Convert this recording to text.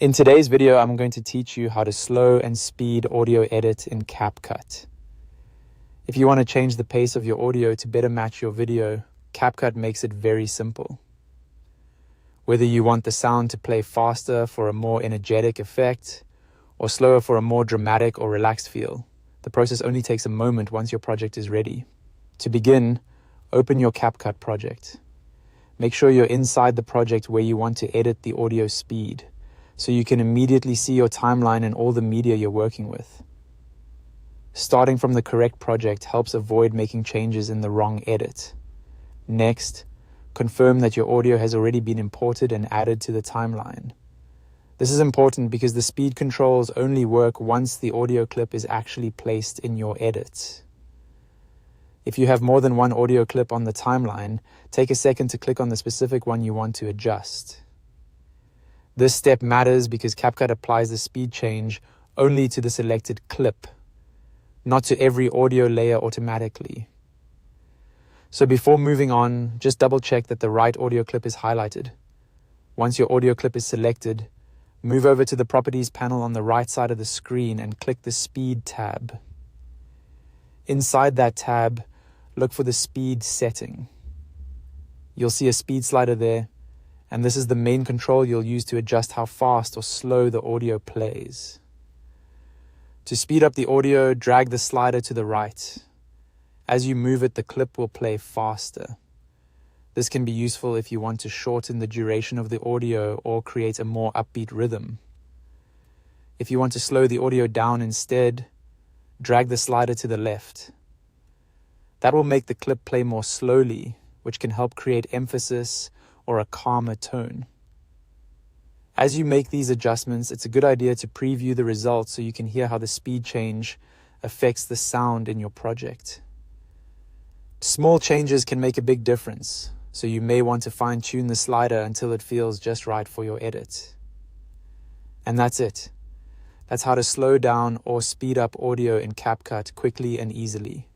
In today's video, I'm going to teach you how to slow and speed audio edit in CapCut. If you want to change the pace of your audio to better match your video, CapCut makes it very simple. Whether you want the sound to play faster for a more energetic effect, or slower for a more dramatic or relaxed feel, the process only takes a moment once your project is ready. To begin, open your CapCut project. Make sure you're inside the project where you want to edit the audio speed, so you can immediately see your timeline and all the media you're working with. Starting from the correct project helps avoid making changes in the wrong edit. Next, confirm that your audio has already been imported and added to the timeline. This is important because the speed controls only work once the audio clip is actually placed in your edit. If you have more than one audio clip on the timeline, take a second to click on the specific one you want to adjust. This step matters because CapCut applies the speed change only to the selected clip, not to every audio layer automatically. So before moving on, just double check that the right audio clip is highlighted. Once your audio clip is selected, move over to the Properties panel on the right side of the screen and click the Speed tab. Inside that tab, look for the Speed setting. You'll see a speed slider there, and this is the main control you'll use to adjust how fast or slow the audio plays. To speed up the audio, drag the slider to the right. As you move it, the clip will play faster. This can be useful if you want to shorten the duration of the audio or create a more upbeat rhythm. If you want to slow the audio down instead, drag the slider to the left. That will make the clip play more slowly, which can help create emphasis or a calmer tone. As you make these adjustments, it's a good idea to preview the results so you can hear how the speed change affects the sound in your project. Small changes can make a big difference, so you may want to fine-tune the slider until it feels just right for your edit. And that's it. That's how to slow down or speed up audio in CapCut quickly and easily.